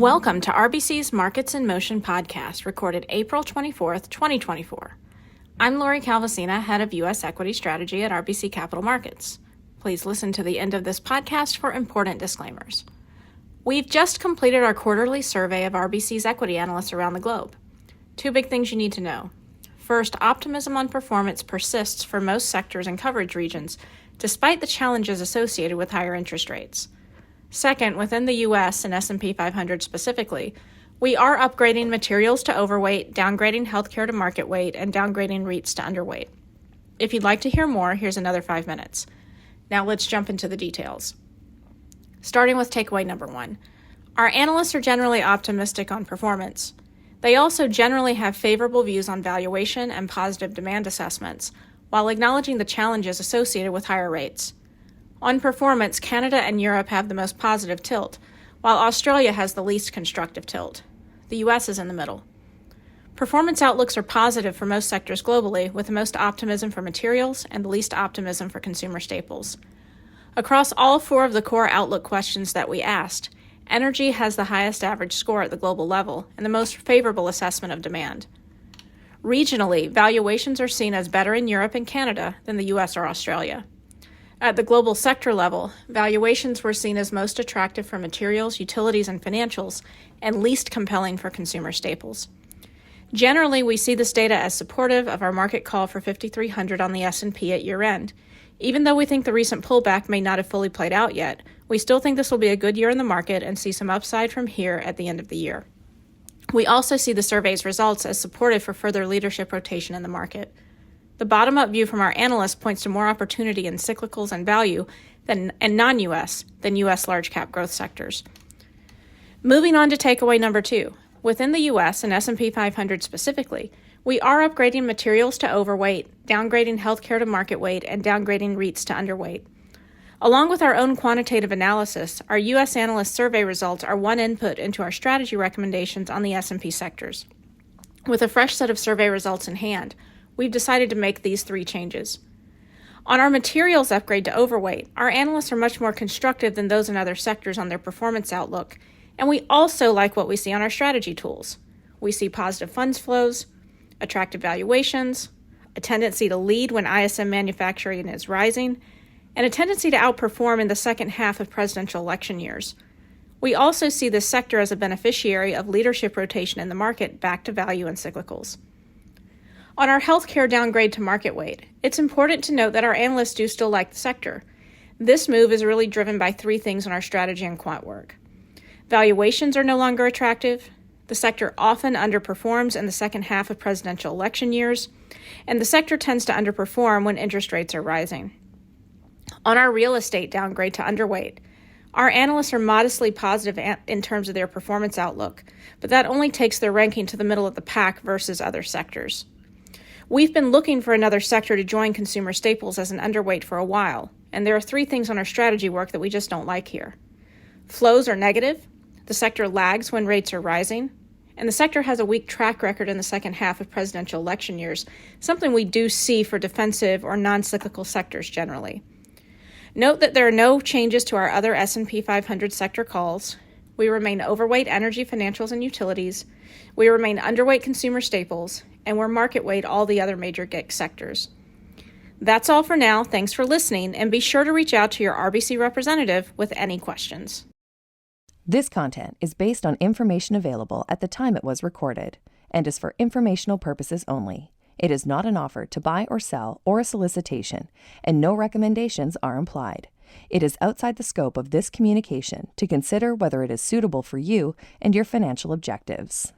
Welcome to RBC's Markets in Motion podcast, recorded April 24th, 2024. I'm Lori Calvasina, head of U.S. Equity Strategy at RBC Capital Markets. Please listen to the end of this podcast for important disclaimers. We've just completed our quarterly survey of RBC's equity analysts around the globe. Two big things you need to know. First, optimism on performance persists for most sectors and coverage regions, despite the challenges associated with higher interest rates. Second, within the U.S. and S&P 500 specifically, we are upgrading materials to overweight, downgrading healthcare to market weight, and downgrading REITs to underweight. If you'd like to hear more, here's another 5 minutes. Now let's jump into the details. Starting with takeaway number 1. Our analysts are generally optimistic on performance. They also generally have favorable views on valuation and positive demand assessments, while acknowledging the challenges associated with higher rates. On performance, Canada and Europe have the most positive tilt, while Australia has the least constructive tilt. The U.S. is in the middle. Performance outlooks are positive for most sectors globally, with the most optimism for materials and the least optimism for consumer staples. Across all 4 of the core outlook questions that we asked, energy has the highest average score at the global level and the most favorable assessment of demand. Regionally, valuations are seen as better in Europe and Canada than the U.S. or Australia. At the global sector level, valuations were seen as most attractive for materials, utilities, and financials, and least compelling for consumer staples. Generally, we see this data as supportive of our market call for 5,300 on the S&P at year-end. Even though we think the recent pullback may not have fully played out yet, we still think this will be a good year in the market and see some upside from here at the end of the year. We also see the survey's results as supportive for further leadership rotation in the market. The bottom-up view from our analysts points to more opportunity in cyclicals and value and non-U.S. than U.S. large-cap growth sectors. Moving on to takeaway number 2. Within the U.S. and S&P 500 specifically, we are upgrading materials to overweight, downgrading healthcare to market weight, and downgrading REITs to underweight. Along with our own quantitative analysis, our U.S. analyst survey results are one input into our strategy recommendations on the S&P sectors. With a fresh set of survey results in hand, we've decided to make these 3 changes. On our materials upgrade to overweight, our analysts are much more constructive than those in other sectors on their performance outlook, and we also like what we see on our strategy tools. We see positive funds flows, attractive valuations, a tendency to lead when ISM manufacturing is rising, and a tendency to outperform in the second half of presidential election years. We also see this sector as a beneficiary of leadership rotation in the market back to value and cyclicals. On our healthcare downgrade to market weight, it's important to note that our analysts do still like the sector. This move is really driven by 3 things in our strategy and quant work. Valuations are no longer attractive, the sector often underperforms in the second half of presidential election years, and the sector tends to underperform when interest rates are rising. On our real estate downgrade to underweight, our analysts are modestly positive in terms of their performance outlook, but that only takes their ranking to the middle of the pack versus other sectors. We've been looking for another sector to join consumer staples as an underweight for a while, and there are 3 things on our strategy work that we just don't like here. Flows are negative, the sector lags when rates are rising, and the sector has a weak track record in the second half of presidential election years, something we do see for defensive or non-cyclical sectors generally. Note that there are no changes to our other S&P 500 sector calls. We remain overweight energy, financials, and utilities. We remain underweight consumer staples, and we're market weight all the other major GIC sectors. That's all for now. Thanks for listening, and be sure to reach out to your RBC representative with any questions. This content is based on information available at the time it was recorded and is for informational purposes only. It is not an offer to buy or sell or a solicitation, and no recommendations are implied. It is outside the scope of this communication to consider whether it is suitable for you and your financial objectives.